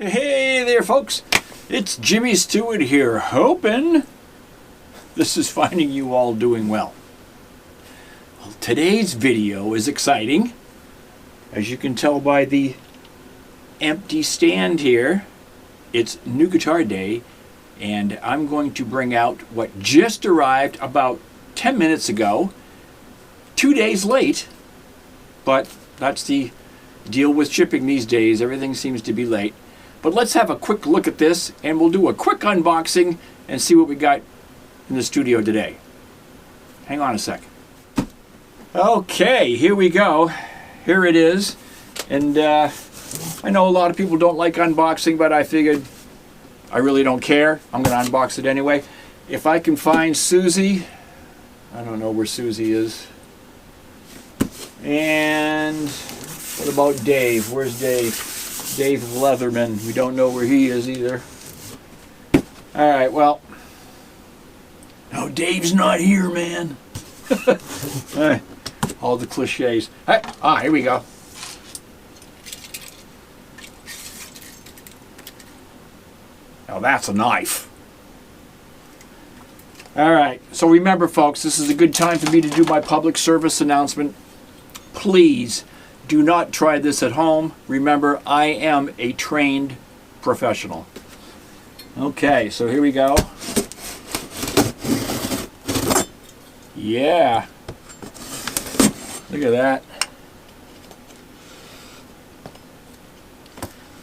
Hey there, folks. It's Jimmy Stewart here, hoping this is finding you all doing well. Well, today's video is exciting. As you can tell by the empty stand here, it's New Guitar Day, and I'm going to bring out what just arrived about 10 minutes ago. 2 days late, but that's the deal with shipping these days. Everything seems to be late. But let's have a quick look at this, and we'll do a quick unboxing and see what we got in the studio today. Hang on a sec. Okay, here we go. Here it is. And I know a lot of people don't like unboxing, but I figured I really don't care. I'm going to unbox it anyway. If I can find Susie, I don't know where Susie is. And what about Dave? Where's Dave? Dave Leatherman. We don't know where he is either. Alright, well. No, Dave's not here, man. All the cliches. Hey, here we go. Now that's a knife. Alright, so remember folks, this is a good time for me to do my public service announcement. Please do not try this at home. Remember, I am a trained professional. Okay, so here we go. Yeah. Look at that.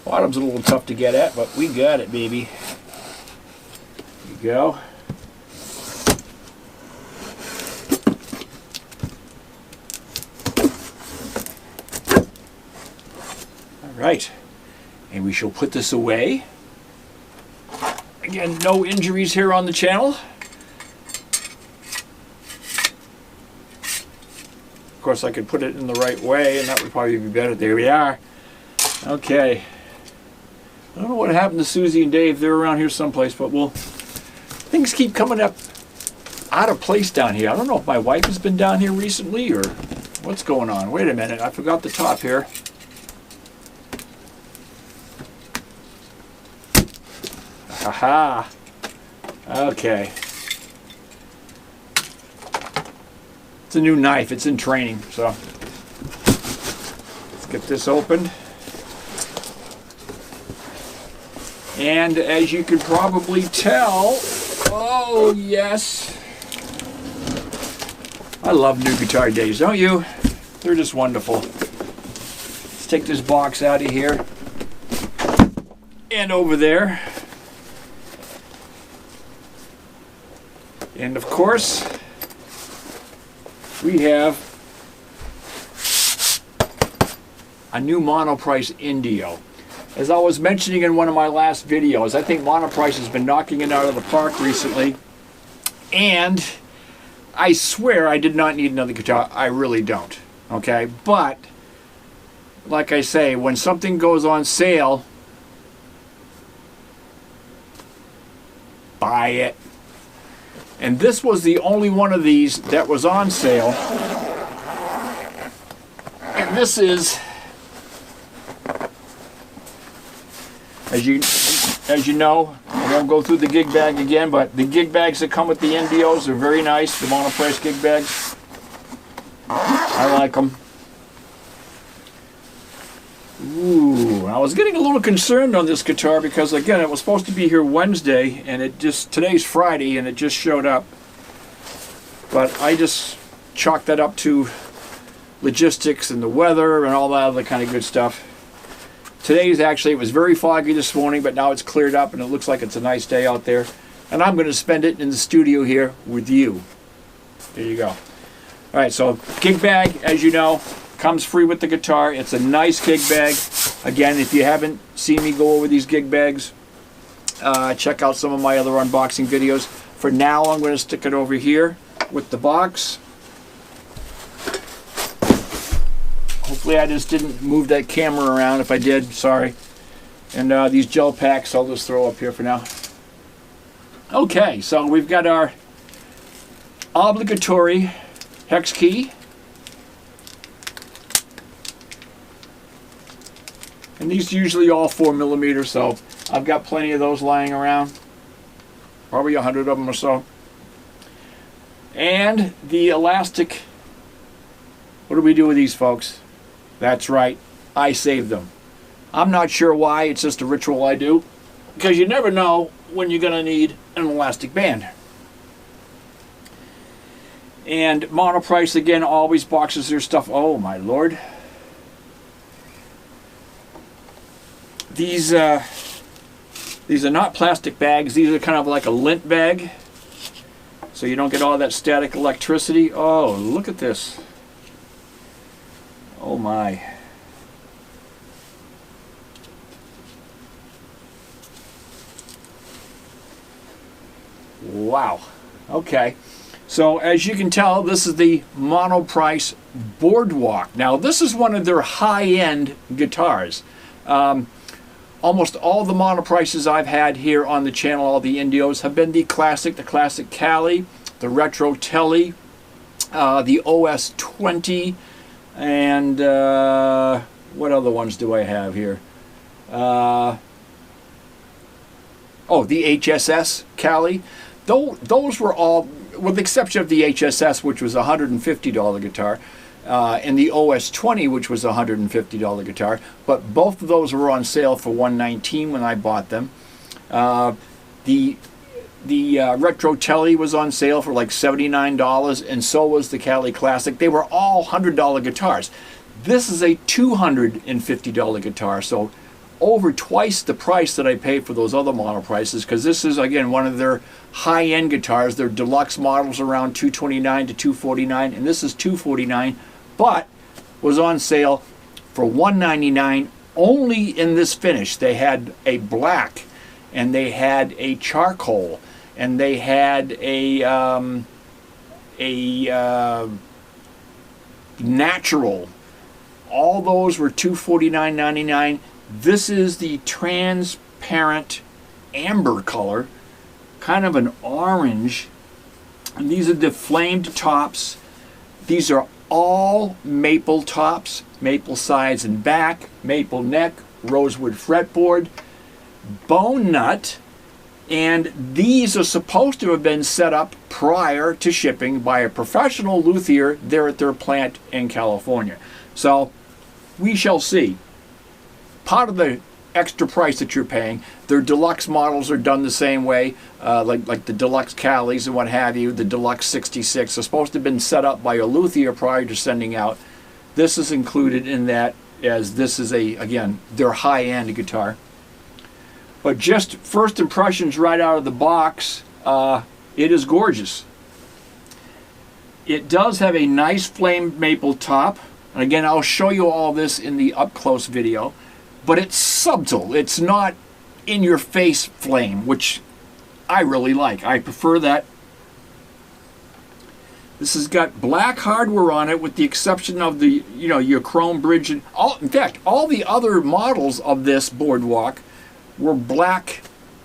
Bottom's a little tough to get at, but we got it, baby. Here you go. Right, and we shall put this away. Again, no injuries here on the channel. Of course, I could put it in the right way, and that would probably be better. There we are. Okay. I don't know what happened to Susie and Dave. They're around here someplace, but things keep coming up out of place down here. I don't know if my wife has been down here recently or what's going on. Wait a minute, I forgot the top here. Aha! Okay. It's a new knife. It's in training, so let's get this opened. And as you can probably tell, oh yes, I love New Guitar Days, don't you? They're just wonderful. Let's take this box out of here and over there. And of course, we have a new Monoprice Indio. As I was mentioning in one of my last videos, I think Monoprice has been knocking it out of the park recently. And I swear I did not need another guitar. I really don't. Okay? But, like I say, when something goes on sale, buy it. And this was the only one of these that was on sale. And this is, as you know, I won't go through the gig bag again, but the gig bags that come with the Indios are very nice, the Monoprice gig bags. I like them. Ooh, I was getting a little concerned on this guitar because, again, it was supposed to be here Wednesday, and today's Friday, and it just showed up. But I just chalked that up to logistics and the weather and all that other kind of good stuff. It was very foggy this morning, but now it's cleared up, and it looks like it's a nice day out there. And I'm going to spend it in the studio here with you. There you go. All right, so gig bag, as you know, comes free with the guitar. It's a nice gig bag. Again, if you haven't seen me go over these gig bags, check out some of my other unboxing videos. For now, I'm going to stick it over here with the box. Hopefully I just didn't move that camera around. If I did, sorry. And these gel packs I'll just throw up here for now. Okay, so we've got our obligatory hex key. And these are usually all 4mm, so I've got plenty of those lying around. Probably 100 of them or so. And the elastic, what do we do with these, folks? That's right, I saved them. I'm not sure why, it's just a ritual I do, because you never know when you're going to need an elastic band. And Monoprice, again, always boxes their stuff. Oh, my Lord. These are not plastic bags. These are kind of like a lint bag, so you don't get all that static electricity. Oh, look at this. Oh, my. Wow. Okay. So as you can tell, this is the Monoprice Boardwalk. Now this is one of their high-end guitars. Almost all the Monoprices I've had here on the channel, all the Indios, have been the classic Cali, the Retro Telly, the OS 20, and what other ones do I have here? Oh, the HSS Cali. Those were all, with the exception of the HSS, which was a $150 guitar, and the OS 20, which was a $150 guitar, but both of those were on sale for $119 when I bought them. The Retro Telly was on sale for like $79, and so was the Cali Classic. They were all $100 guitars. This is a $250 guitar, so over twice the price that I paid for those other Monoprices, because this is, again, one of their high-end guitars. Their deluxe models around $229 to $249, and this is $249, but was on sale for $199 only in this finish. They had a black, and they had a charcoal, and they had a natural. All those were $249.99. This is the transparent amber color, kind of an orange. And these are the flamed tops. These are all maple tops, maple sides and back, maple neck, rosewood fretboard, bone nut, and these are supposed to have been set up prior to shipping by a professional luthier there at their plant in California. So we shall see. Part of the extra price that you're paying, their deluxe models are done the same way, like the deluxe Calis and what have you. The deluxe 66 are supposed to have been set up by a luthier prior to sending out. This is included in that, as this is again, their high-end guitar. But just first impressions right out of the box, it is gorgeous. It does have a nice flamed maple top, and again, I'll show you all this in the up-close video. But it's subtle. It's not in-your-face flame, which I really like. I prefer that. This has got black hardware on it, with the exception of the, your chrome bridge. And in fact, all the other models of this Boardwalk were black,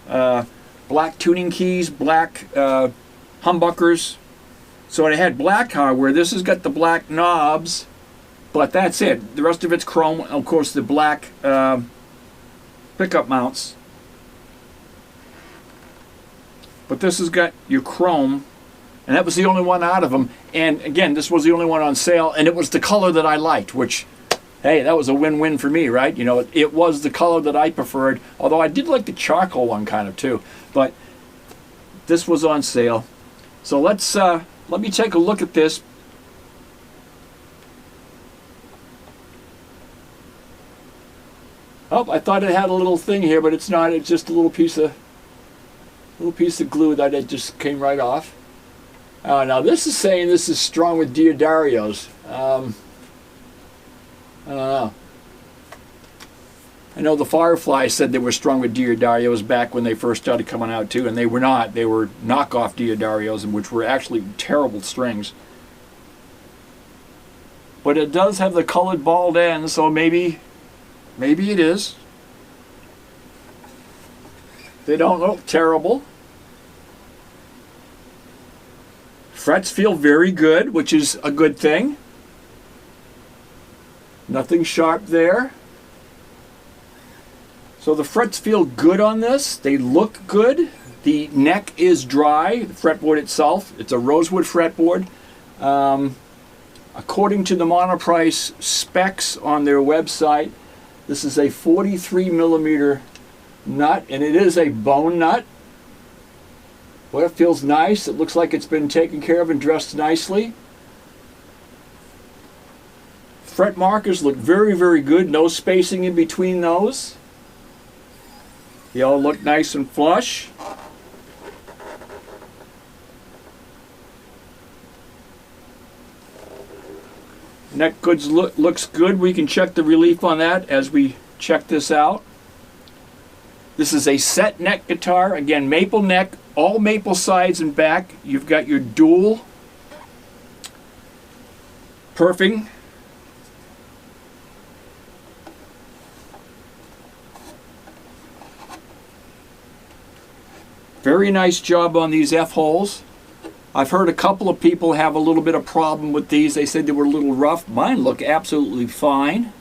black tuning keys, black humbuckers. So it had black hardware. This has got the black knobs. But that's it. The rest of it's chrome. Of course, the black pickup mounts. But this has got your chrome. And that was the only one out of them. And again, this was the only one on sale. And it was the color that I liked, which, hey, that was a win-win for me, right? It was the color that I preferred. Although I did like the charcoal one kind of too. But this was on sale. So let me take a look at this. Oh, I thought it had a little thing here, but it's not. It's just a little piece of glue that it just came right off. Now this is saying this is strong with Diodarios. I don't know. I know the Firefly said they were strung with Diodarios back when they first started coming out too, and they were not. They were knockoff Diodarios, which were actually terrible strings. But it does have the colored balled ends, so maybe it is. They don't look terrible. Frets feel very good, which is a good thing. Nothing sharp there. So the frets feel good on this. They look good. The neck is dry. The fretboard itself, it's a rosewood fretboard. According to the Monoprice specs on their website, this is a 43 millimeter nut, and it is a bone nut. Well, it feels nice. It looks like it's been taken care of and dressed nicely. Fret markers look very, very good. No spacing in between those. They all look nice and flush. Neck goods looks good. We can check the relief on that as we check this out. This is a set neck guitar. Again, maple neck, all maple sides and back. You've got your dual perfing. Very nice job on these F-holes. I've heard a couple of people have a little bit of problem with these. They said they were a little rough. Mine look absolutely fine.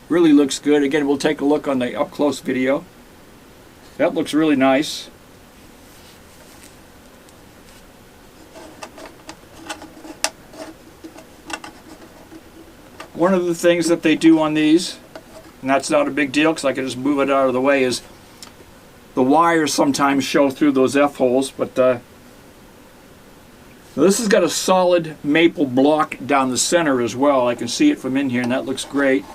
Really looks good. Again, we'll take a look on the up-close video. That looks really nice. One of the things that they do on these, and that's not a big deal because I can just move it out of the way, is the wires sometimes show through those F-holes, but this has got a solid maple block down the center as well. I can see it from in here, and that looks great.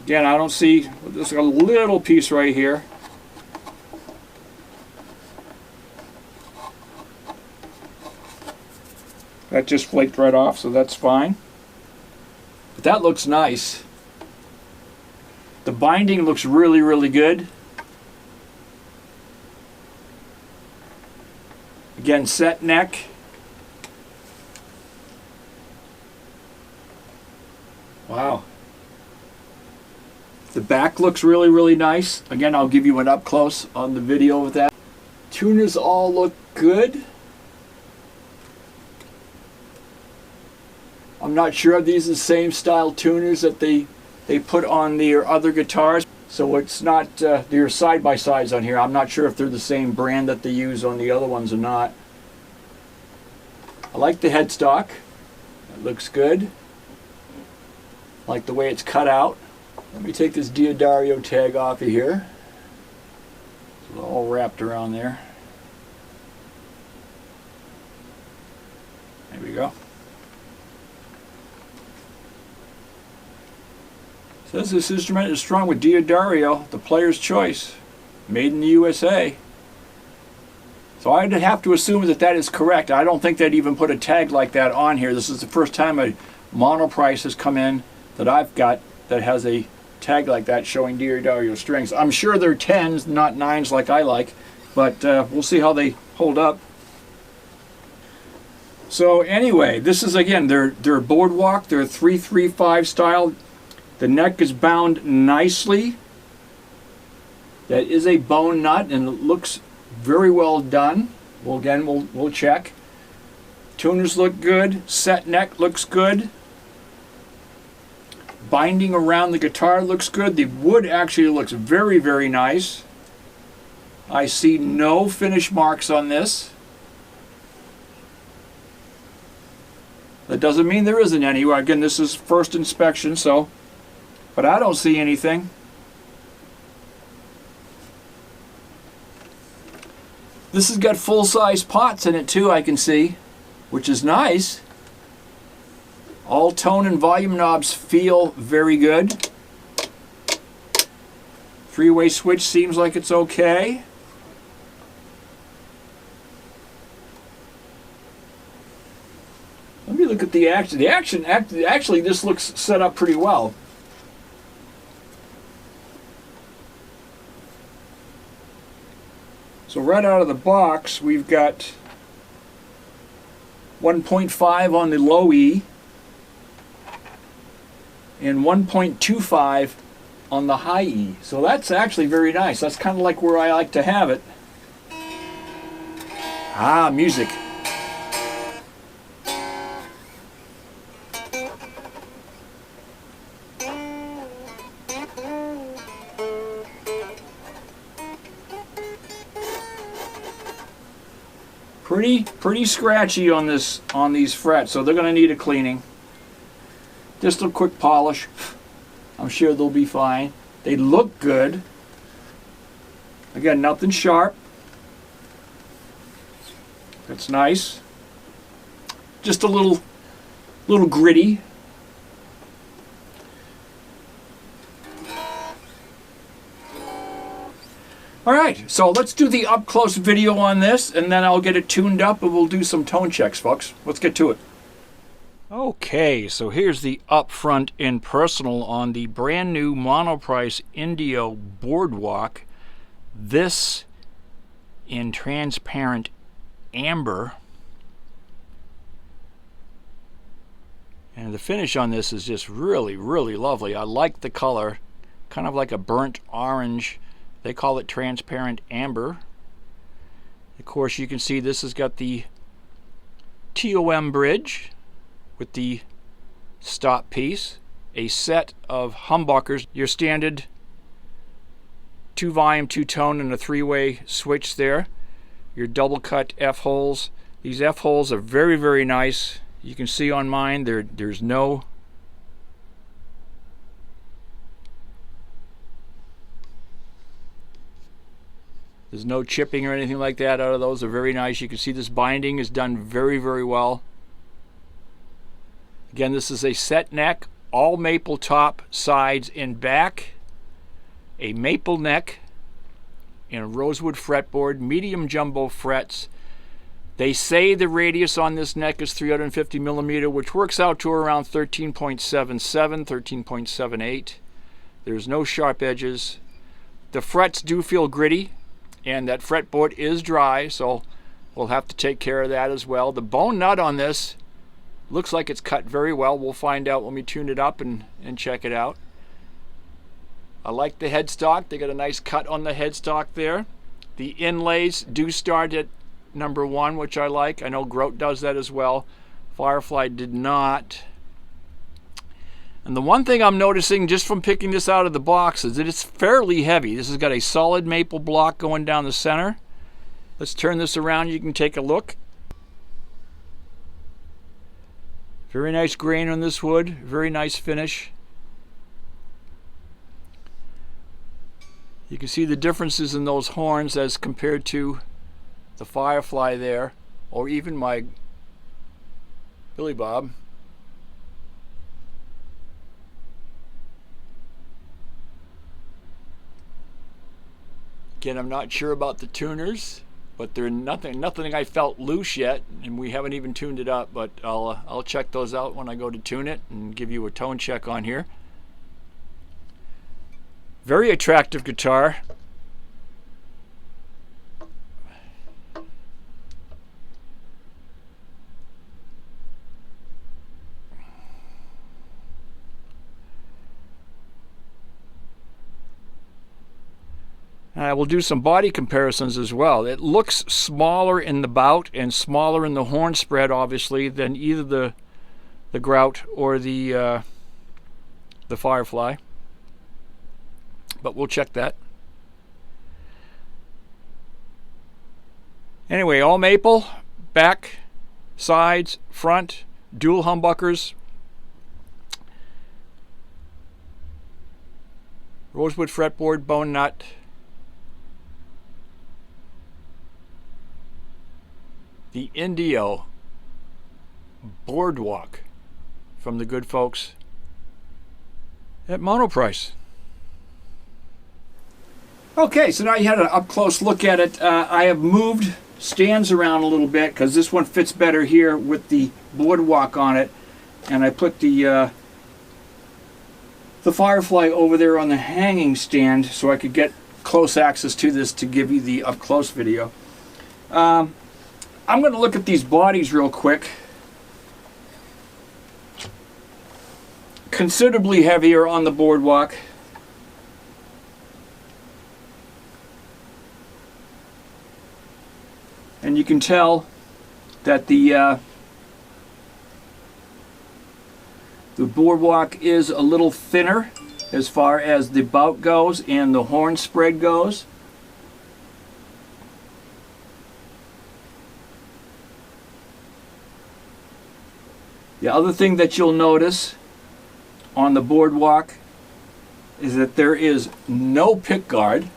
Again, I don't see, there's a little piece right here. That just flaked right off, so that's fine. But that looks nice. The binding looks really, really good. Again, set neck. Wow. The back looks really, really nice. Again, I'll give you an up close on the video of that. Tuners all look good. I'm not sure if these are the same style tuners that they put on their other guitars. So it's not, they're side-by-sides on here. I'm not sure if they're the same brand that they use on the other ones or not. I like the headstock. It looks good. I like the way it's cut out. Let me take this Diodario tag off of here. It's all wrapped around there. There we go. Says this instrument is strung with Diodario, the player's choice, made in the USA. So I'd have to assume that that is correct. I don't think they'd even put a tag like that on here. This is the first time a Monoprice has come in that I've got that has a tag like that showing Diodario strings. I'm sure they're 10s, not 9s like I like, but we'll see how they hold up. So anyway, this is again their Boardwalk, their 335 style. The neck is bound nicely. That is a bone nut and it looks very well done. Well, again, we'll check. Tuners look good. Set neck looks good. Binding around the guitar looks good. The wood actually looks very, very nice. I see no finish marks on this. That doesn't mean there isn't any. Again, this is first inspection, so, but I don't see anything. This has got full-size pots in it too, I can see, which is nice. All tone and volume knobs feel very good. Three-way switch seems like it's okay. Let me look at the action. Actually, this looks set up pretty well. So right out of the box, we've got 1.5 on the low E and 1.25 on the high E. So that's actually very nice. That's kind of like where I like to have it. Ah, music. pretty scratchy on these frets, so they're going to need a cleaning. Just a quick polish. I'm sure they'll be fine. They look good. Again, nothing sharp. That's nice. Just a little gritty. Alright, so let's do the up-close video on this, and then I'll get it tuned up and we'll do some tone checks, folks. Let's get to it. Okay, so here's the up front and personal on the brand new Monoprice Indio Boardwalk. This in transparent amber. And the finish on this is just really, really lovely. I like the color, kind of like a burnt orange. They call it transparent amber. Of course, you can see this has got the TOM bridge with the stop piece, a set of humbuckers, your standard 2-volume, 2-tone, and a 3-way switch there. Your double cut F-holes. These F-holes are very, very nice. You can see on mine there's no chipping or anything like that out of those. They're very nice. You can see this binding is done very, very well. Again, this is a set neck, all maple top, sides, and back. A maple neck and a rosewood fretboard, medium jumbo frets. They say the radius on this neck is 350 millimeter, which works out to around 13.77, 13.78. There's no sharp edges. The frets do feel gritty, and that fretboard is dry, so we'll have to take care of that as well. The bone nut on this looks like it's cut very well. We'll find out when we tune it up and check it out. I like the headstock. They got a nice cut on the headstock there. The inlays do start at number 1, which I like. I know Grote does that as well. Firefly did not. And the one thing I'm noticing just from picking this out of the box is that it's fairly heavy. This has got a solid maple block going down the center. Let's turn this around. You can take a look. Very nice grain on this wood. Very nice finish. You can see the differences in those horns as compared to the Firefly there, or even my Billy Bob. Again, I'm not sure about the tuners, but there's nothing I felt loose yet, and we haven't even tuned it up, but I'll check those out when I go to tune it and give you a tone check on here. Very attractive guitar. We'll do some body comparisons as well. It looks smaller in the bout and smaller in the horn spread, obviously, than either the Grout or the Firefly. But we'll check that. Anyway, all maple, back, sides, front, dual humbuckers, rosewood fretboard, bone nut. The Indio Boardwalk from the good folks at Monoprice. Okay, so now you had an up-close look at it. I have moved stands around a little bit because this one fits better here with the Boardwalk on it, and I put the Firefly over there on the hanging stand so I could get close access to this to give you the up-close video. I'm going to look at these bodies real quick. Considerably heavier on the Boardwalk. And you can tell that the Boardwalk is a little thinner as far as the bout goes and the horn spread goes. The other thing that you'll notice on the Boardwalk is that there is no pick guard.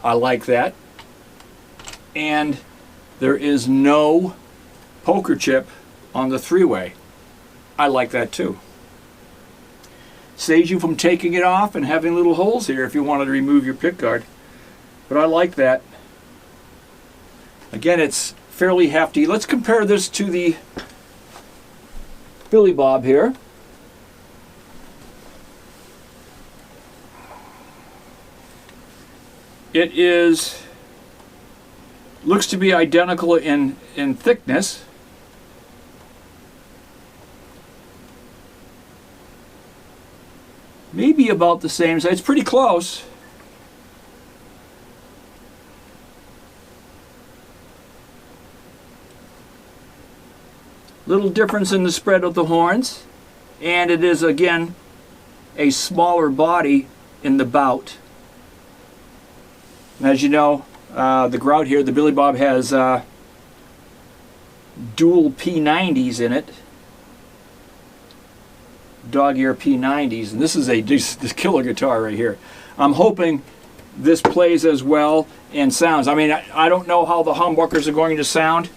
I like that. And there is no poker chip on the three-way. I like that too. Saves you from taking it off and having little holes here if you wanted to remove your pick guard. But I like that. Again, it's fairly hefty. Let's compare this to the Billy Bob here. It looks to be identical in thickness. Maybe about the same size. It's pretty close. Little difference in the spread of the horns, and it is again a smaller body in the bout. As you know, the grout here, the Billy Bob, has dual P90s in it, dog ear P90s, and this is this killer guitar right here. I'm hoping this plays as well and sounds. I mean, I don't know how the humbuckers are going to sound,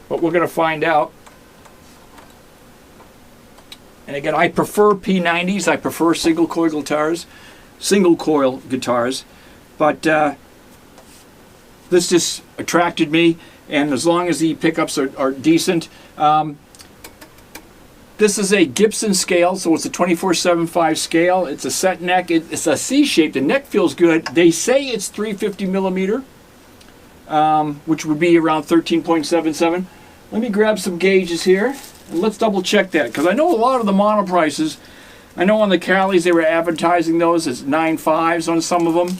but we're going to find out. And again, I prefer P90s. I prefer single coil guitars, but this just attracted me. And as long as the pickups are decent, this is a Gibson scale, so it's a 24/7/5 scale. It's a set neck. It's a C shape. The neck feels good. They say it's 350 millimeter, which would be around 13.77. Let me grab some gauges here, and let's double check that, because I know a lot of the Monoprices, I know on the Callies they were advertising those as 9.5s on some of them,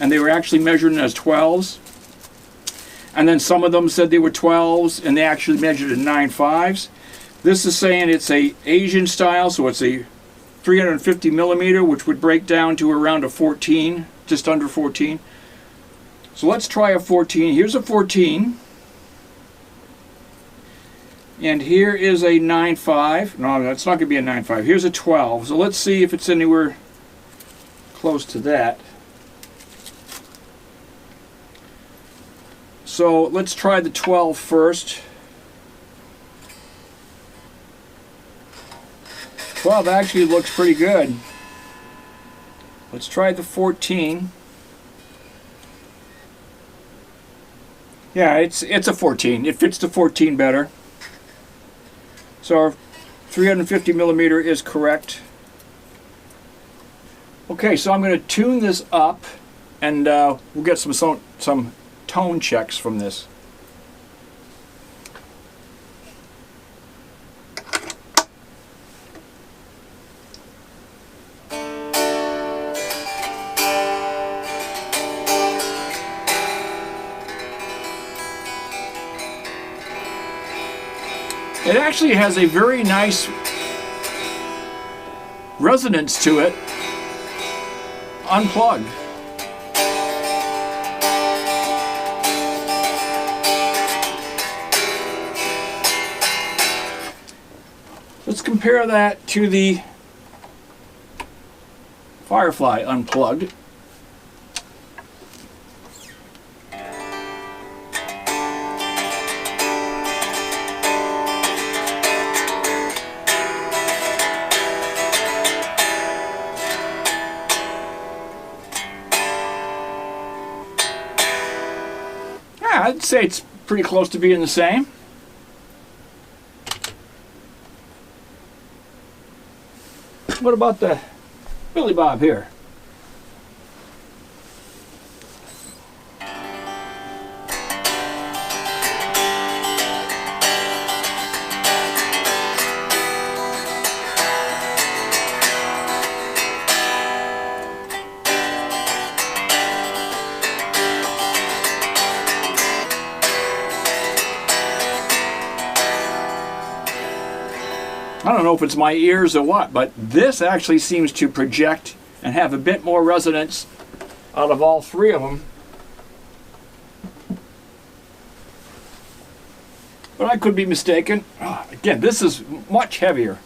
and they were actually measured as 12s. And then some of them said they were 12s, and they actually measured in 9.5s. This is saying it's a Asian style, so it's a 350 millimeter, which would break down to around a 14, just under 14. So let's try a 14. Here's a 14. And here is a 9.5. No, that's not going to be a 9.5. Here's a 12. So let's see if it's anywhere close to that. So let's try the 12 first. 12 actually looks pretty good. Let's try the 14. Yeah, it's a 14. It fits the 14 better. So our 350 millimeter is correct. Okay, so I'm going to tune this up, and we'll get some tone checks from this. It actually has a very nice resonance to it, unplugged. Let's compare that to the Firefly Unplugged. I'd say it's pretty close to being the same. What about the Billy Bob here? I don't know if it's my ears or what, but this actually seems to project and have a bit more resonance out of all three of them. but I could be mistaken. Again, this is much heavier.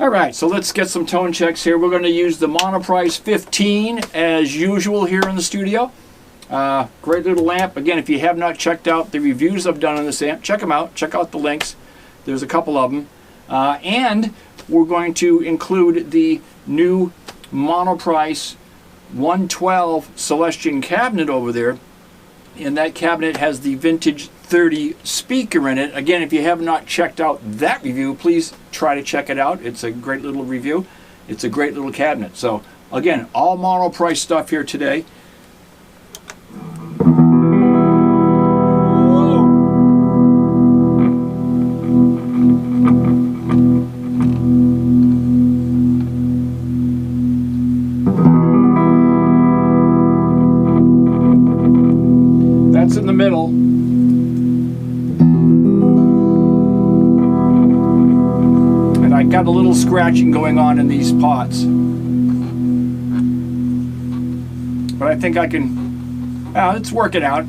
Alright, so let's get some tone checks here. We're going to use the Monoprice 15 as usual here in the studio. Great little lamp. Again, if you have not checked out the reviews I've done on this amp, check them out. Check out the links. There's a couple of them. And we're going to include the new Monoprice 112 Celestion cabinet over there. And that cabinet has the vintage 30 speaker in it. Again, if you have not checked out that review, please try to check it out. It's a great little review. It's a great little cabinet. So again, all Monoprice stuff here today. That's in the middle. And I got a little scratching going on in these pots. But I think I can, let's work it out.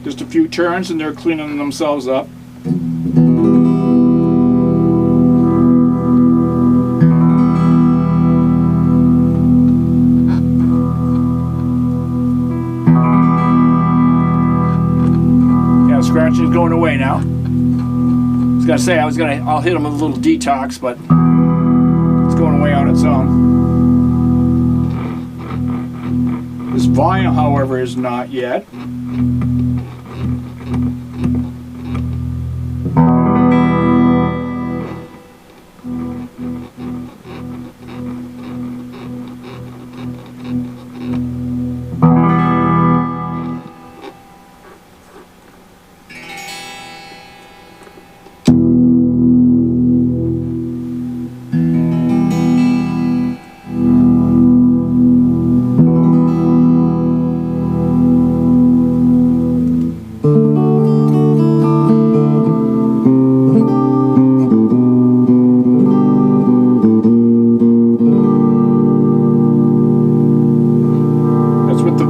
Just a few turns and they're cleaning themselves up. Scratching's going away now. I was gonna say I'll hit them with a little detox, but it's going away on its own. This volume, however, is not yet.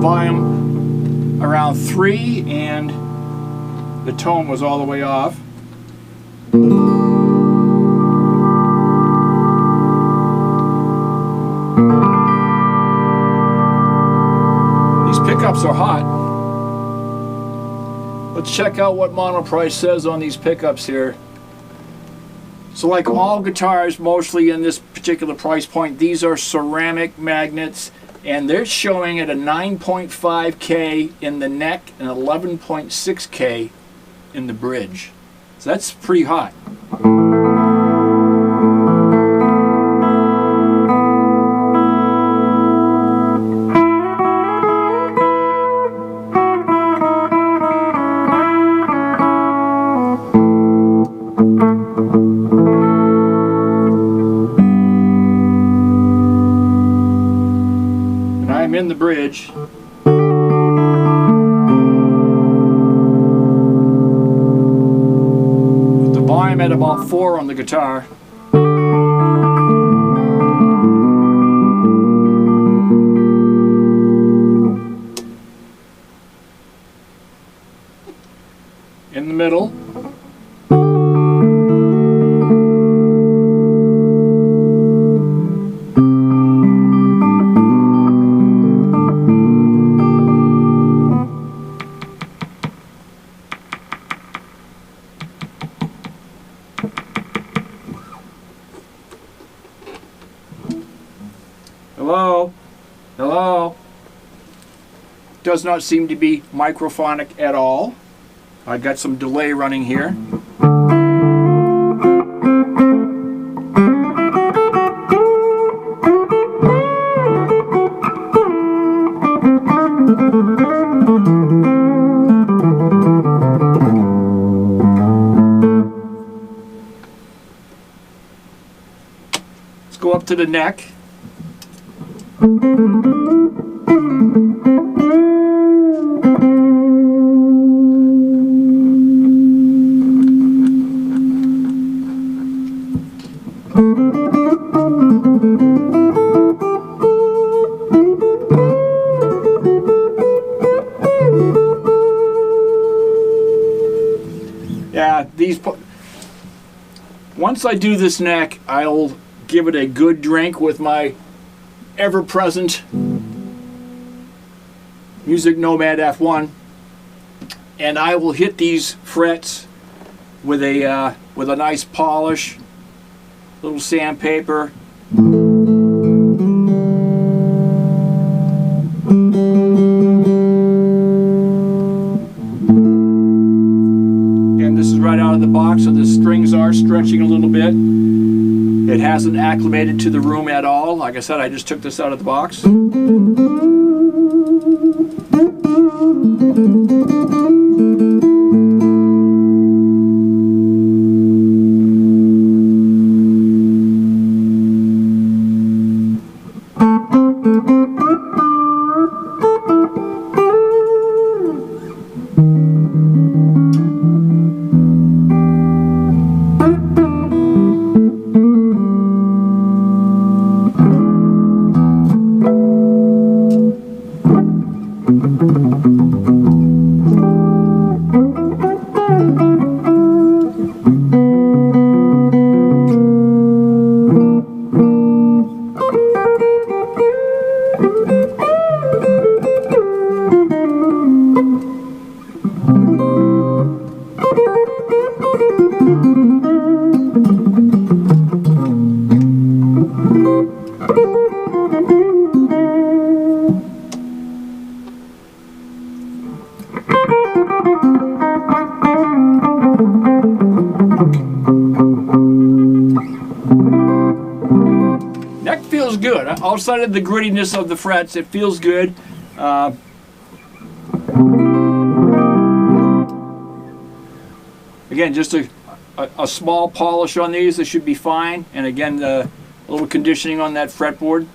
Volume around 3 and the tone was all the way off. These pickups are hot. Let's check out what Monoprice says on these pickups here. So like all guitars, mostly in this particular price point, these are ceramic magnets. And they're showing at a 9.5K in the neck and 11.6K in the bridge. So that's pretty hot. In the bridge. With the volume at about 4 on the guitar. In the middle. Hello? Hello? Does not seem to be microphonic at all. I got some delay running here. Let's go up to the neck. Yeah, once I do this neck, I'll give it a good drink with my ever-present Music Nomad F1, and I will hit these frets with a nice polish, little sandpaper. This is right out of the box, so the strings are stretching a little bit. It hasn't acclimated to the room at all. Like I said, I just took this out of the box. Neck feels good. Outside of the grittiness of the frets, it feels good. Again, just a small polish on these, they should be fine. And again, a little conditioning on that fretboard.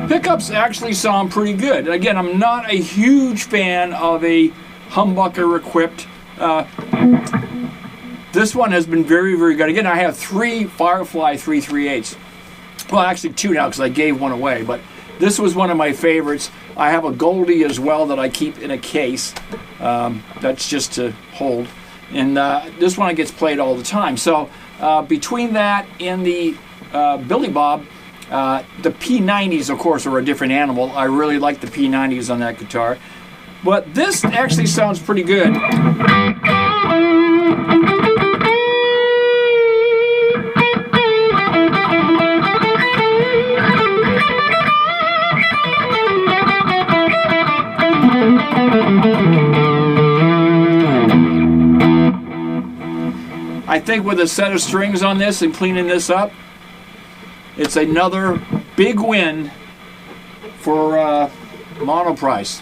Pickups actually sound pretty good. Again, I'm not a huge fan of a humbucker equipped. This one has been very, very good. Again, I have 3 Firefly 3/3/8. Well, actually 2 now because I gave one away, but this was one of my favorites. I have a Goldie as well that I keep in a case. That's just to hold. And this one gets played all the time. So between that and the Billy Bob, the P90s, of course, are a different animal. I really like the P90s on that guitar. But this actually sounds pretty good. I think with a set of strings on this and cleaning this up, it's another big win for Monoprice.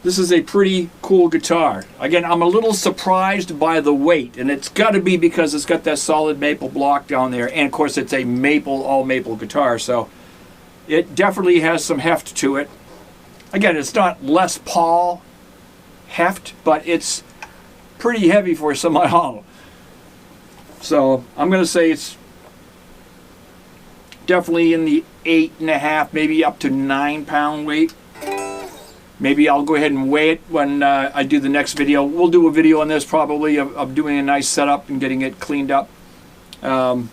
This is a pretty cool guitar. Again, I'm a little surprised by the weight, and it's got to be because it's got that solid maple block down there, and of course it's a maple, all maple guitar, so it definitely has some heft to it. Again, it's not Les Paul heft, but it's pretty heavy for a semi-hollow. So I'm going to say it's definitely in the 8.5, maybe up to 9 pound weight. Maybe I'll go ahead and weigh it when I do the next video. We'll do a video on this probably of doing a nice setup and getting it cleaned up. But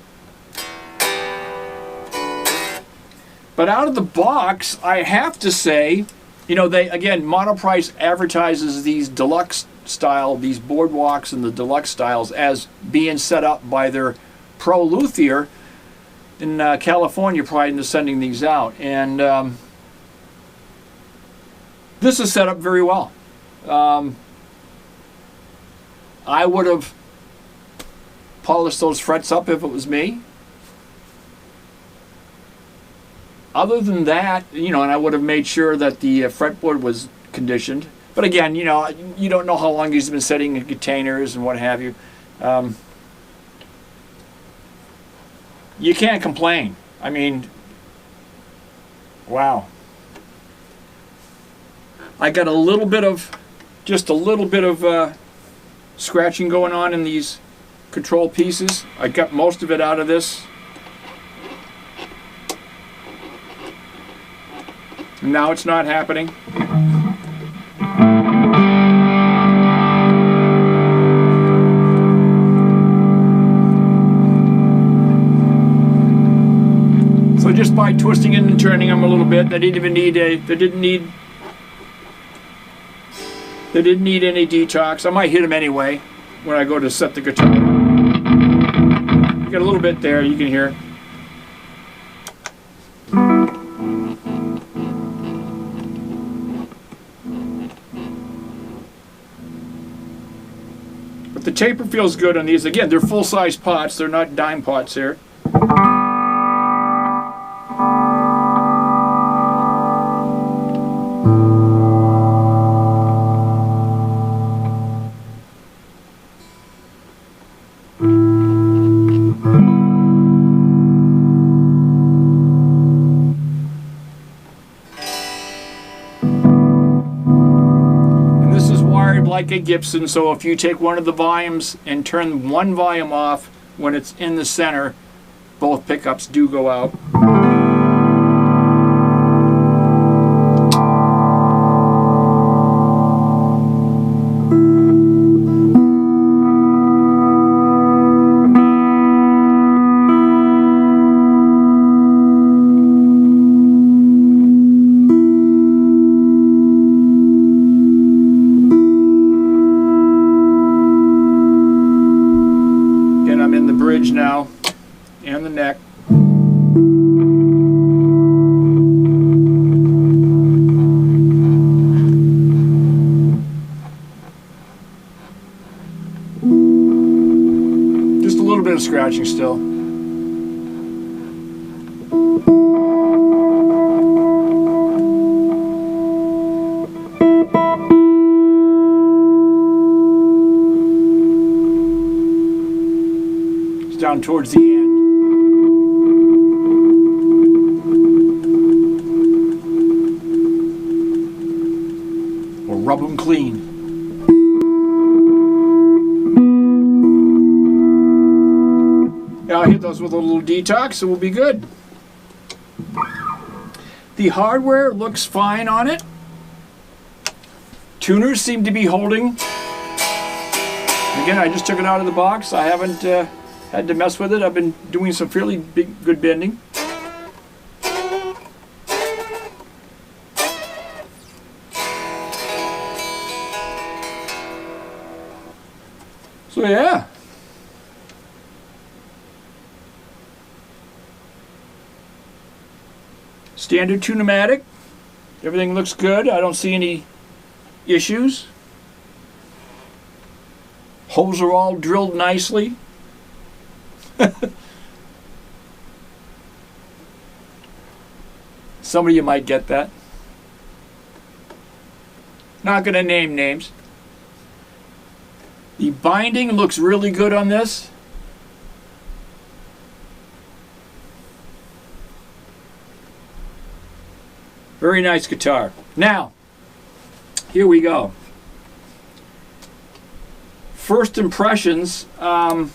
out of the box, I have to say, you know, again, Monoprice advertises these deluxe style, these boardwalks and the deluxe styles as being set up by their pro luthier in California prior to sending these out. And this is set up very well. I would have polished those frets up if it was me. Other than that, you know, and I would have made sure that the fretboard was conditioned. But again, you know, you don't know how long he's been sitting in containers and what have you. You can't complain. I mean, wow. I got a little bit of, just a little bit of scratching going on in these control pieces. I got most of it out of this. Now it's not happening. So just by twisting it and turning them a little bit, they didn't even need a, they didn't need any detox. I might hit them anyway when I go to set the guitar. You got a little bit there, you can hear. But the taper feels good on these. Again, they're full-size pots. They're not dime pots here. Like a Gibson, so if you take one of the volumes and turn one volume off when it's in the center, both pickups do go out. Now and the neck. Just a little bit of scratching still. Down towards the end. clean. I'll hit those with a little detox, and we'll be good. The hardware looks fine on it. Tuners seem to be holding. Again, I just took it out of the box. I haven't had to mess with it. I've been doing some fairly good bending. So yeah. Standard tune-o-matic. Everything looks good. I don't see any issues. Holes are all drilled nicely. Some of you might get that. Not going to name names. The binding looks really good on this. Very nice guitar. Now, here we go. First impressions. You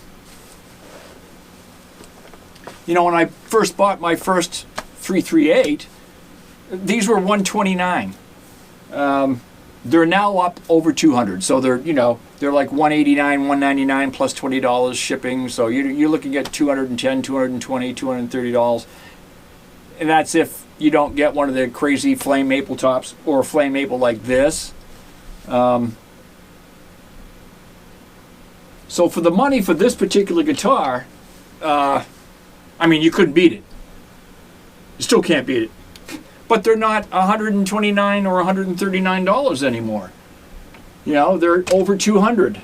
know, when I first bought my first 338, these were $129. They're now up over $200. So they're, you know, they're like $189, $199 plus $20 shipping. So you're looking at $210, $220, $230. And that's if you don't get one of the crazy flame maple tops or a flame maple like this. So for the money for this particular guitar, I mean, you couldn't beat it. You still can't beat it. But they're not $129 or $139 anymore. You know, they're over $200,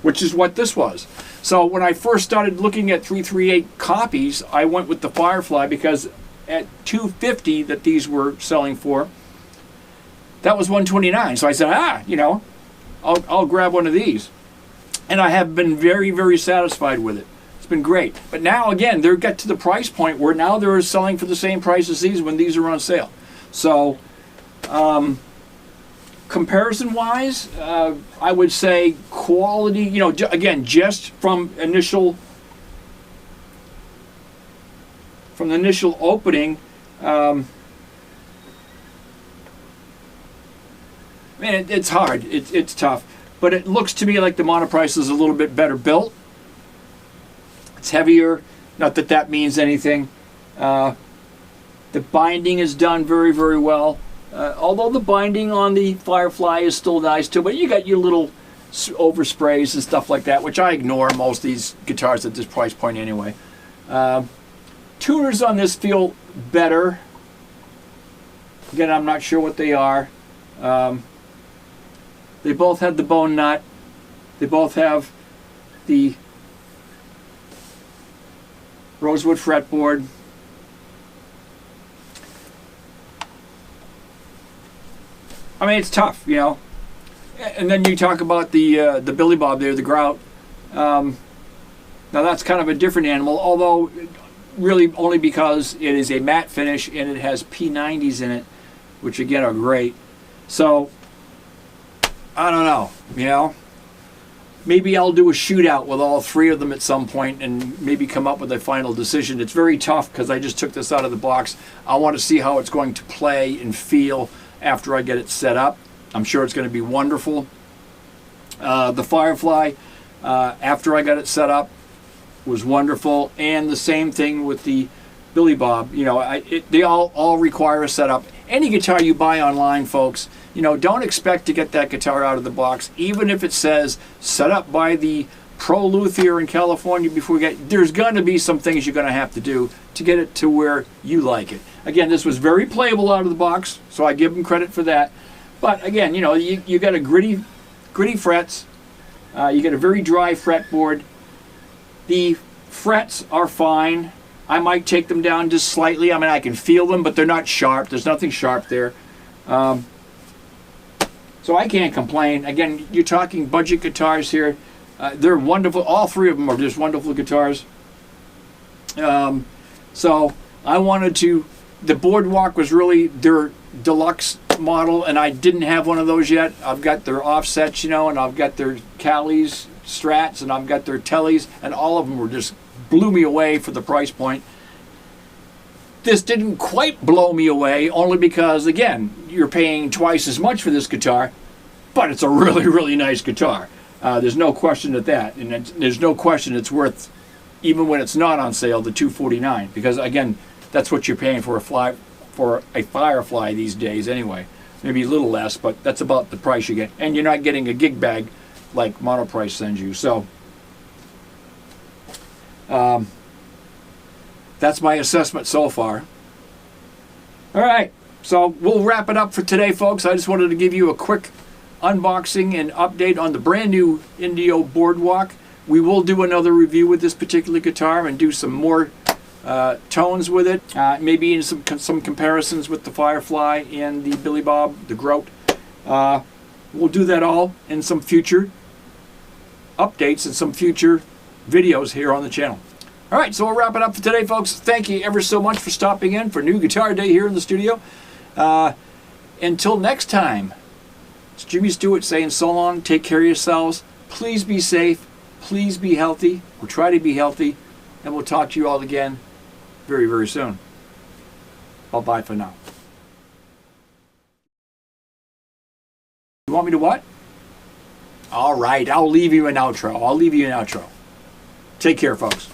which is what this was. So when I first started looking at 338 copies, I went with the Firefly because at $250 that these were selling for, that was $129. So I said, you know, I'll grab one of these. And I have been very, very satisfied with it. It's been great. But now, again, they're got to the price point where now they're selling for the same price as these when these are on sale. So, comparison-wise, I would say quality, you know, again, just from the initial opening, man, it's hard. It's tough. But it looks to me like the Monoprice is a little bit better built. It's heavier. Not that that means anything. The binding is done very, very well. Although the binding on the Firefly is still nice too, but you got your little oversprays and stuff like that, which I ignore most of these guitars at this price point anyway. Tuners on this feel better. Again, I'm not sure what they are. They both have the bone nut. They both have the rosewood fretboard. I mean, it's tough, you know. And then you talk about the Billy Bob there, the grout. Now that's kind of a different animal, although really only because it is a matte finish and it has P90s in it, which again are great. So I don't know, you know. Maybe I'll do a shootout with all three of them at some point and maybe come up with a final decision. It's very tough because I just took this out of the box. I want to see how it's going to play and feel after I get it set up. I'm sure it's going to be wonderful. The Firefly, after I got it set up, was wonderful. And the same thing with the Billy Bob. You know, they all require a setup. Any guitar you buy online, folks, you know, don't expect to get that guitar out of the box, even if it says set up by the pro luthier in California before we get. There's going to be some things you're going to have to do to get it to where you like it. Again, this was very playable out of the box, so I give them credit for that. But again, you know, you got a gritty frets. You get a very dry fretboard. The frets are fine. I might take them down just slightly. I mean, I can feel them, but they're not sharp. There's nothing sharp there. So I can't complain. Again, you're talking budget guitars here. They're wonderful. All three of them are just wonderful guitars. So I wanted to. The Boardwalk was really their deluxe model, and I didn't have one of those yet. I've got their offsets, you know, and I've got their Callies, Strats, and I've got their Tellys, and all of them were just blew me away for the price point. This didn't quite blow me away, only because, again, you're paying twice as much for this guitar, but it's a really, really nice guitar. There's no question at that, and there's no question it's worth, even when it's not on sale, the $249, because again, that's what you're paying for a Firefly these days anyway. Maybe a little less, but that's about the price you get, and you're not getting a gig bag like Monoprice sends you. So that's my assessment so far. All right, so we'll wrap it up for today, folks. I just wanted to give you a quick unboxing and update on the brand new Indio Boardwalk. We will do another review with this particular guitar and do some more tones with it, maybe in some comparisons with the Firefly and the Billy Bob, the Groat. We'll do that all in some future updates and some future videos here on the channel. All right, so we'll wrap it up for today, folks. Thank you ever so much for stopping in for New Guitar Day here in the studio. Until next time, it's Jimmy Stewart saying so long. Take care of yourselves. Please be safe. Please be healthy, or try to be healthy, and we'll talk to you all again very, very soon. Bye-bye for now. You want me to what? All right, I'll leave you an outro. Take care, folks.